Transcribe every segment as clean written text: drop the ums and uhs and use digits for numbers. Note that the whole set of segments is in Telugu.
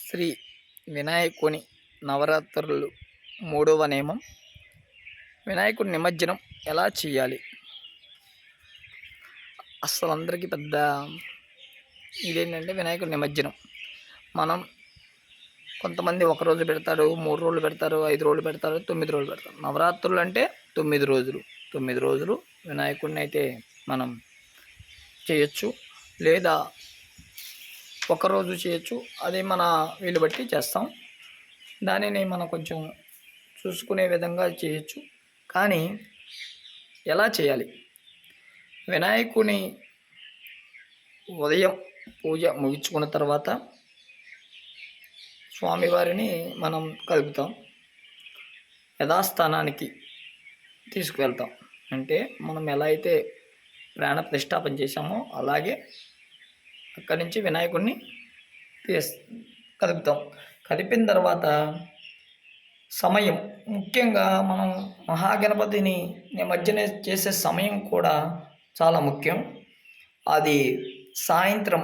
శ్రీ వినాయకుని నవరాత్రులు మూడవ నియమం. వినాయకుడి నిమజ్జనం ఎలా చేయాలి? అసలు అందరికీ పెద్ద ఇదేంటంటే వినాయకుడి నిమజ్జనం. మనం కొంతమంది ఒకరోజు పెడతారు, 3 రోజులు పెడతారు, 5 రోజులు పెడతారు, 9 రోజులు పెడతారు. నవరాత్రులు అంటే 9 రోజులు. 9 రోజులు వినాయకుడిని అయితే మనం చేయొచ్చు, లేదా ఒకరోజు చేయొచ్చు. అది మన వీలు బట్టి చేస్తాం. దానిని మనం కొంచెం చూసుకునే విధంగా చేయొచ్చు. కానీ ఎలా చేయాలి? వినాయకుని ఉదయం పూజ ముగించుకున్న తర్వాత స్వామివారిని మనం కలుపుతాం, యథాస్థానానికి తీసుకువెళ్తాం. అంటే మనం ఎలా అయితే ప్రాణ ప్రతిష్టాపన చేశామో అలాగే అక్కడి నుంచి వినాయకుడిని కలుపుతాం. కలిపిన తర్వాత సమయం, ముఖ్యంగా మనం మహాగణపతిని నిమజ్జనం చేసే సమయం కూడా చాలా ముఖ్యం. అది సాయంత్రం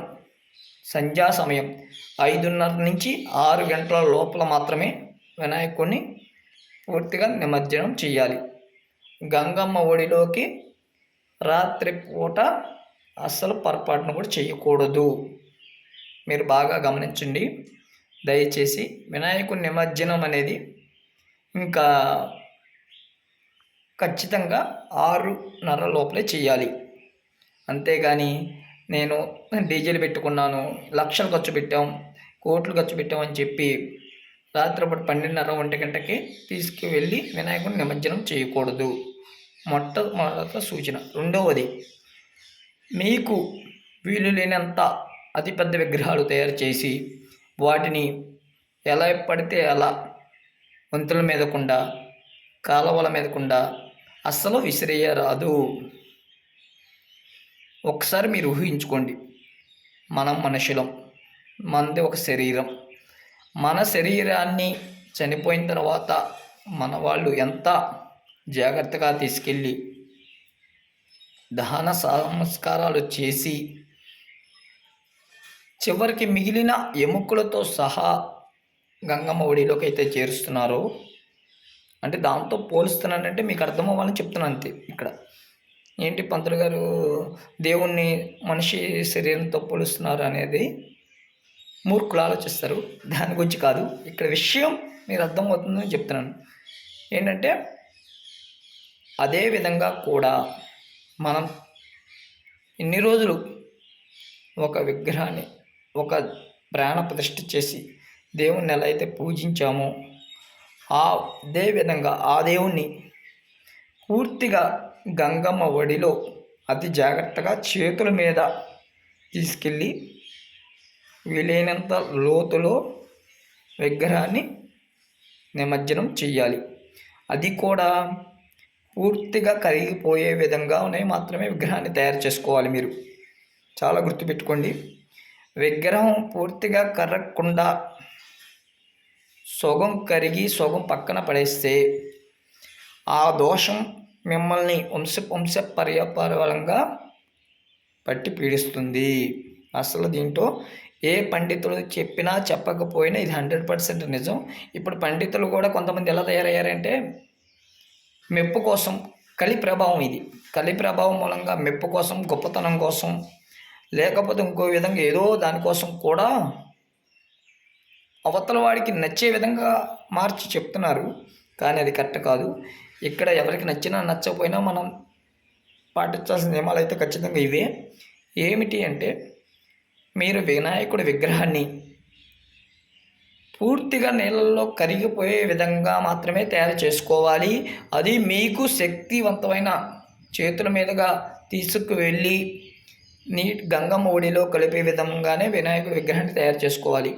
సంధ్యా సమయం 5:30 నుంచి 6 గంటల లోపల మాత్రమే వినాయకుడిని పూర్తిగా నిమజ్జనం చేయాలి. గంగమ్మ ఒడిలోకి రాత్రిపూట అస్సలు పొరపాటును కూడా చేయకూడదు. మీరు బాగా గమనించండి దయచేసి. వినాయకుడి నిమజ్జనం అనేది ఇంకా ఖచ్చితంగా 6:30 లోపలే చేయాలి. అంతేగాని నేను డీజేలు పెట్టుకున్నాను, లక్షలు ఖర్చు పెట్టాం, కోట్లు ఖర్చు పెట్టాం అని చెప్పి రాత్రిపూట 12:30 1 గంటకి తీసుకువెళ్ళి వినాయకుడిని నిమజ్జనం చేయకూడదు. మొట్టమొదటి సూచన. రెండవది, మీకు వీలు లేనంత అతిపెద్ద విగ్రహాలు తయారు చేసి వాటిని ఎలా పడితే అలా వంతుల మీదకుండా, కాలువల మీదకుండా అస్సలు విసిరేయరాదు. ఒకసారి మీరు ఊహించుకోండి, మనం మనుషులం, మనది ఒక శరీరం. మన శరీరాన్ని చనిపోయిన తర్వాత మన వాళ్ళు ఎంత జాగ్రత్తగా తీసుకెళ్ళి దహన సంస్కారాలు చేసి చివరికి మిగిలిన ఎముకలతో సహా గంగమ్మ ఒడిలోకి అయితే చేరుస్తున్నారో, అంటే దాంతో పోలుస్తున్నానంటే మీకు అర్థం అవ్వాలని చెప్తున్నాను అంతే. ఇక్కడ ఏంటి పంతులు గారు దేవుణ్ణి మనిషి శరీరంతో పోలుస్తున్నారు అనేది మూర్ఖులు ఆలోచిస్తారు. దాని గురించి కాదు, ఇక్కడ విషయం మీరు అర్థమవుతుందని చెప్తున్నాను. ఏంటంటే అదే విధంగా కూడా మనం ఇన్ని రోజులు ఒక విగ్రహాన్ని, ఒక ప్రాణ ప్రతిష్ఠ చేసి దేవుణ్ణి ఎలా అయితే పూజించామో అదే విధంగా ఆ దేవుణ్ణి పూర్తిగా గంగమ్మ ఒడిలో అతి జాగ్రత్తగా చేతుల మీద తీసుకెళ్ళి వీలైనంత లోతులో విగ్రహాన్ని నిమజ్జనం చెయ్యాలి. అది కూడా పూర్తిగా కరిగిపోయే విధంగానే మాత్రమే విగ్రహాన్ని తయారు చేసుకోవాలి. మీరు చాలా గుర్తుపెట్టుకోండి. విగ్రహం పూర్తిగా కరగకుండా సగం కరిగి సగం పక్కన పడేస్తే ఆ దోషం మిమ్మల్ని వంశ పర్యాపరంగా పట్టి పీడిస్తుంది. అసలు దీంట్లో ఏ పండితులు చెప్పినా చెప్పకపోయినా ఇది 100% నిజం. ఇప్పుడు పండితులు కూడా కొంతమంది ఎలా తయారయ్యారంటే మెప్పు కోసం, కలి ప్రభావం ఇది. కలి ప్రభావం మూలంగా మెప్పు కోసం, గొప్పతనం కోసం, లేకపోతే ఇంకో విధంగా ఏదో దానికోసం కూడా అవతల వాడికి నచ్చే విధంగా మార్చి చెప్తున్నారు. కానీ అది కరెక్ట్ కాదు. ఇక్కడ ఎవరికి నచ్చినా నచ్చకపోయినా మనం పాటించాల్సిన నియమాలు అయితే ఖచ్చితంగా ఇవే. ఏమిటి అంటే, మీరు వినాయకుడి విగ్రహాన్ని పూర్తిగా నీళ్ళల్లో కరిగిపోయే విధంగా మాత్రమే తయారు చేసుకోవాలి. అది మీకు శక్తివంతమైన చేతుల మీదుగా తీసుకువెళ్ళి గంగమ్మ ఒడిలో కలిపే విధంగానే వినాయకుడి విగ్రహాన్ని తయారు చేసుకోవాలి.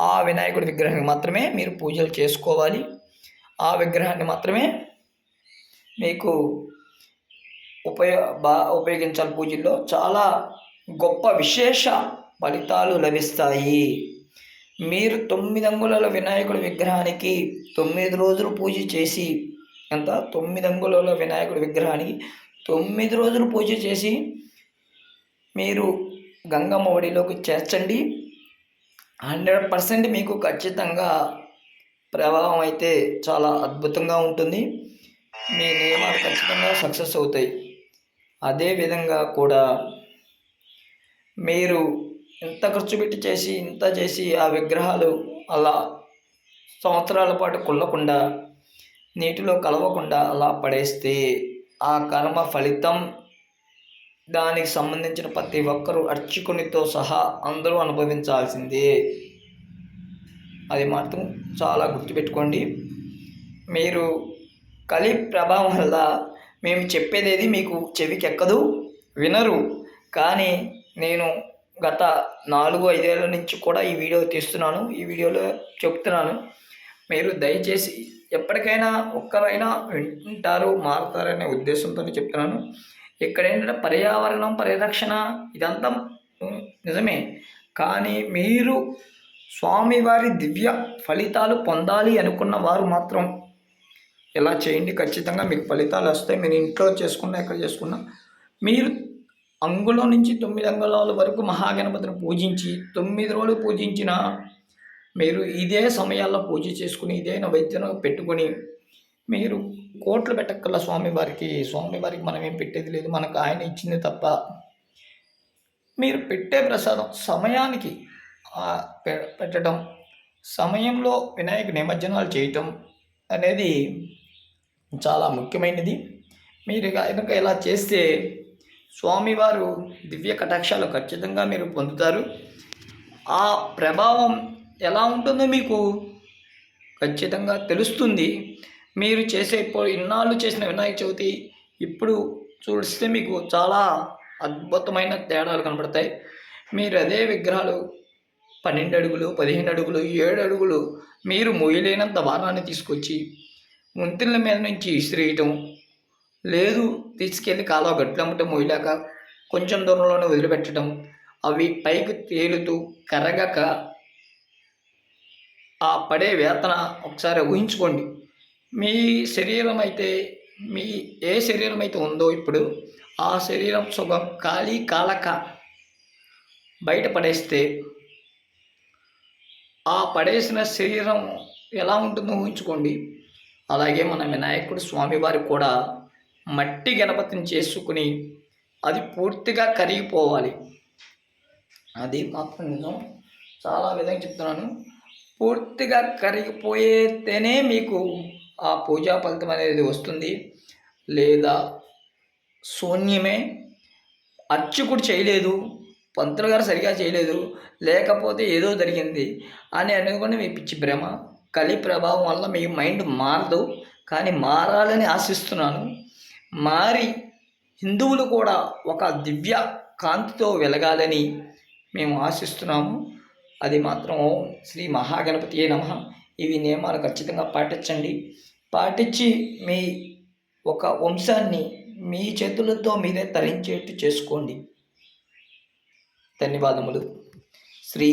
ఆ వినాయకుడి విగ్రహానికి మాత్రమే మీరు పూజలు చేసుకోవాలి. ఆ విగ్రహాన్ని మాత్రమే మీకు ఉపయోగించాలి. పూజల్లో చాలా గొప్ప విశేష ఫలితాలు లభిస్తాయి. మీరు 9 అంగుళాల వినాయకుడి విగ్రహానికి 9 రోజులు పూజ చేసి, 9 అంగుళాల వినాయకుడి విగ్రహానికి 9 రోజులు పూజ చేసి మీరు గంగమ్మ ఒడిలోకి చేర్చండి. 100% మీకు ఖచ్చితంగా ప్రభావం అయితే చాలా అద్భుతంగా ఉంటుంది. మీ నియమాలు ఖచ్చితంగా సక్సెస్ అవుతాయి. అదే విధంగా కూడా మీరు ఇంత ఖర్చు పెట్టి ఇంత చేసి ఆ విగ్రహాలు అలా సంవత్సరాల పాటు కుళ్ళకుండా, నీటిలో కలవకుండా అలా పడేస్తే ఆ కర్మ ఫలితం దానికి సంబంధించిన ప్రతి ఒక్కరూ అర్చకునితో సహా అందరూ అనుభవించాల్సిందే. అది మాత్రం చాలా గుర్తుపెట్టుకోండి. మీరు కలి ప్రభావం వల్ల మేము చెప్పేదేది మీకు చెవికెక్కదు, వినరు. కానీ నేను గత 4-5 ఏళ్ల నుంచి కూడా ఈ వీడియో తీస్తున్నాను. ఈ వీడియోలో చెప్తున్నాను. మీరు దయచేసి ఎప్పటికైనా ఒక్కరైనా వింటారు, మారుతారనే ఉద్దేశంతోనే చెప్తున్నాను. ఇక్కడ ఏంటంటే పర్యావరణం పరిరక్షణ ఇదంతా నిజమే. కానీ మీరు స్వామివారి దివ్య ఫలితాలు పొందాలి అనుకున్న వారు మాత్రం ఇలా చేయండి. ఖచ్చితంగా మీకు ఫలితాలు వస్తాయి. మీరు ఇంట్లో చేసుకున్నా, ఎక్కడ చేసుకున్నా. మీరు అంగుళం నుంచి 9 అంగుళాల వరకు మహాగణపతిని పూజించి 9 రోజులు పూజించిన మీరు ఇదే సమయాల్లో పూజ చేసుకుని, ఇదే నైవేద్యం పెట్టుకొని మీరు కోట్లు పెట్టక్కల స్వామివారికి మనం ఏం పెట్టేది లేదు. మనకు ఆయన ఇచ్చింది తప్ప. మీరు పెట్టే ప్రసాదం సమయానికి పెట్టడం, సమయంలో వినాయక నిమజ్జనాలు చేయటం అనేది చాలా ముఖ్యమైనది. మీరు కనుక ఇలా చేస్తే స్వామివారు దివ్య కటాక్షాలు ఖచ్చితంగా మీరు పొందుతారు. ఆ ప్రభావం ఎలా ఉంటుందో మీకు ఖచ్చితంగా తెలుస్తుంది. మీరు ఇన్నాళ్ళు చేసిన వినాయక చవితి ఇప్పుడు చూస్తే మీకు చాలా అద్భుతమైన తేడాలు కనబడతాయి. మీరు అదే విగ్రహాలు 12 అడుగులు, 15 అడుగులు, 7 అడుగులు మీరు మొయ్యలేనంత భారాన్ని తీసుకొచ్చి వంతెనల మీద నుంచి ఇసిరేయటం, లేదు తీసుకెళ్ళి కాలువ గట్లమ్మట మొయ్యలేక కొంచెం దూరంలోనే వదిలిపెట్టడం, అవి పైకి తేలుతూ కరగక ఆ పడే వేతన ఒకసారి ఊహించుకోండి. మీ శరీరం అయితే ఏ శరీరం అయితే ఉందో ఇప్పుడు ఆ శరీరం సుఖం కాలక బయట పడేస్తే ఆ పడేసిన శరీరం ఎలా ఉంటుందో ఊహించుకోండి. అలాగే మన వినాయకుడు స్వామివారికి కూడా మట్టి గణపతిని చేసుకుని అది పూర్తిగా కరిగిపోవాలి. అది మాత్రం నిజం. చాలా విధంగా చెప్తున్నాను. పూర్తిగా కరిగిపోయేతేనే మీకు ఆ పూజా ఫలితం అనేది వస్తుంది. లేదా శూన్యమే, అర్చకుడు చేయలేదు, పంతులు గారు సరిగా చేయలేదు, లేకపోతే ఏదో జరిగింది అని అనుకుని మీ పిచ్చి భ్రమ. కలి ప్రభావం వల్ల మీ మైండ్ మారదు. కానీ మారాలని ఆశిస్తున్నాను. మారి హిందువులు కూడా ఒక దివ్య కాంతితో వెలగాలని మేము ఆశిస్తున్నాము. అది మాత్రం శ్రీ మహాగణపతియే నమః. ఇవి నియమాలు ఖచ్చితంగా పాటించండి. పాటించి మీ ఒక వంశాన్ని మీ చేతులతో మీరే తరించేట్టు చేసుకోండి. ధన్యవాదములు. శ్రీ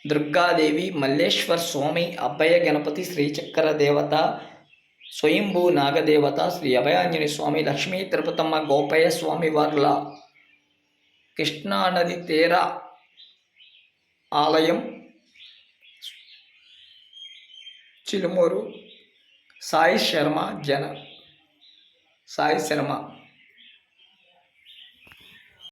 దుర్గాదేవి, మల్లేశ్వర స్వామి, అభయ గణపతి, శ్రీచక్ర దేవత, స్వయంభూ నాగదేవత, శ్రీ అభయాంజనేయ స్వామి, లక్ష్మీ తిరుపతమ్మ, గోపయ్య స్వామి వార్ల కృష్ణానది తీర ఆలయం, చిలుమూరు, సాయి శర్మ